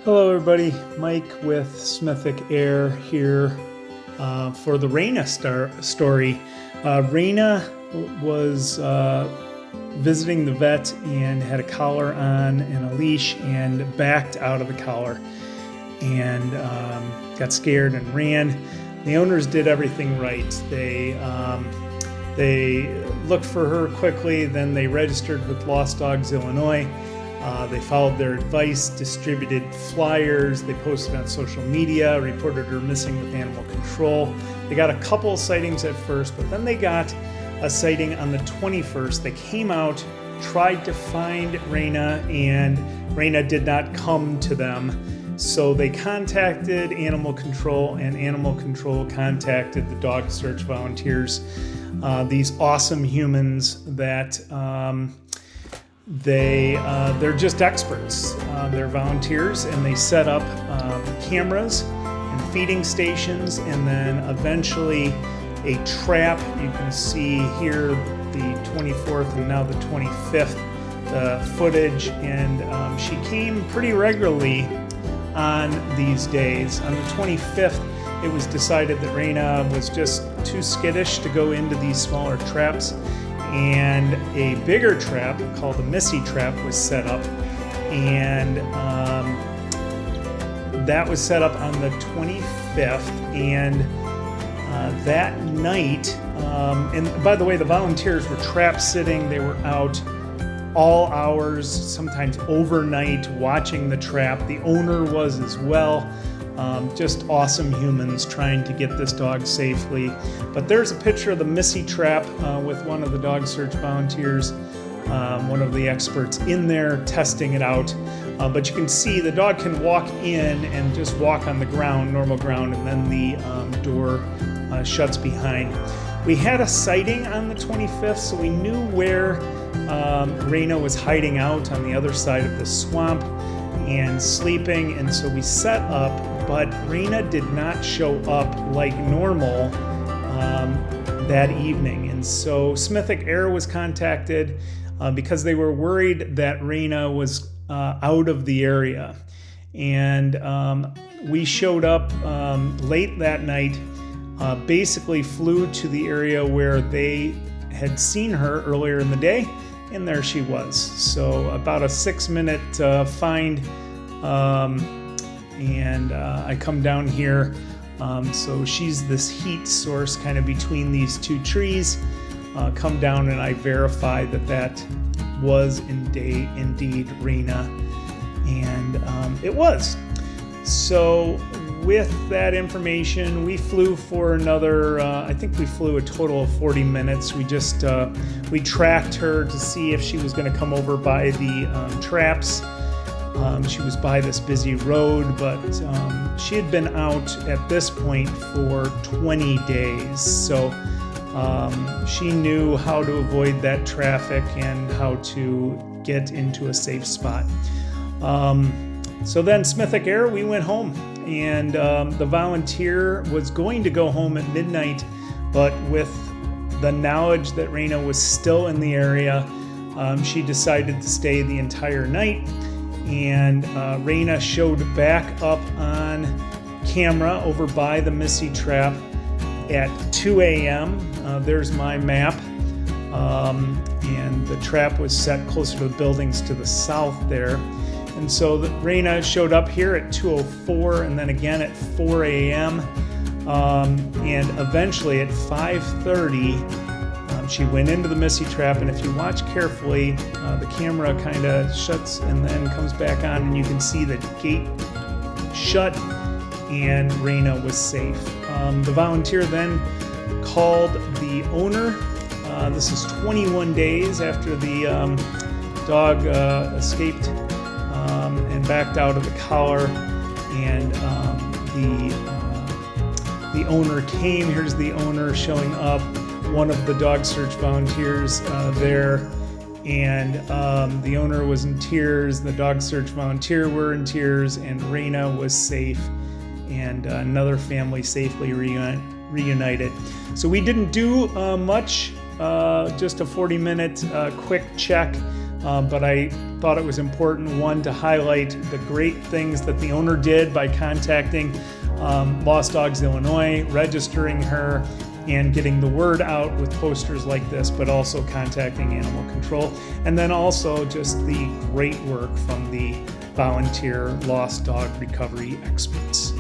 Hello everybody, Mike with SmithicAir here for the Raina story. Raina was visiting the vet and had a collar on and a leash and backed out of the collar and got scared and ran. The owners did everything right. They looked for her quickly, then they registered with Lost Dogs Illinois. They followed their advice, distributed flyers, they posted on social media, reported her missing with animal control. They got a couple sightings at first, but then they got a sighting on the 21st. They came out, tried to find Raina, and Raina did not come to them. So they contacted animal control, and animal control contacted the dog search volunteers, these awesome humans that they're just experts. They're volunteers, and they set up cameras and feeding stations, and then eventually a trap. You can see here the 24th and now the 25th, the footage, and she came pretty regularly on these days. On the 25th, it was decided that Raina was just too skittish to go into these smaller traps, and a bigger trap called the Missy trap was set up, and that was set up on the 25th. And that night, and by the way, the volunteers were trap sitting. They were out all hours, sometimes overnight, watching the trap. The owner was as well. Just awesome humans trying to get this dog safely. But there's a picture of the Missy trap with one of the dog search volunteers, one of the experts in there testing it out. But you can see the dog can walk in and just walk on the ground, normal ground, and then the door shuts behind. We had a sighting on the 25th, so we knew where Raina was hiding out on the other side of the swamp and sleeping, and so we set up, but Raina did not show up like normal that evening. And so SmithicAir was contacted because they were worried that Raina was out of the area. And we showed up late that night, basically flew to the area where they had seen her earlier in the day, and there she was. So about a 6-minute find, and I come down here. So she's this heat source kind of between these two trees. Come down and I verify that was indeed Raina, and it was. So with that information, we flew for another, I think we flew a total of 40 minutes. We tracked her to see if she was going to come over by the traps. She was by this busy road, but she had been out at this point for 20 days. So she knew how to avoid that traffic and how to get into a safe spot. So then SmithicAir, we went home, and the volunteer was going to go home at midnight, but with the knowledge that Raina was still in the area, she decided to stay the entire night. And Raina showed back up on camera over by the Missy trap at 2 a.m. There's my map, and the trap was set closer to the buildings to the south there. And so Raina showed up here at 2:04 and then again at 4 a.m. And eventually at 5:30, she went into the Missy trap. And if you watch carefully, the camera kind of shuts and then comes back on, and you can see the gate shut, and Raina was safe. The volunteer then called the owner. This is 21 days after the dog escaped and backed out of the collar, and the owner came. Here's the owner showing up, one of the dog search volunteers there, and the owner was in tears, the dog search volunteer were in tears, and Raina was safe, and another family safely reunited. So we didn't do much, just a 40-minute quick check. but I thought it was important, one, to highlight the great things that the owner did by contacting Lost Dogs Illinois, registering her, and getting the word out with posters like this, but also contacting animal control. And then also just the great work from the volunteer lost dog recovery experts.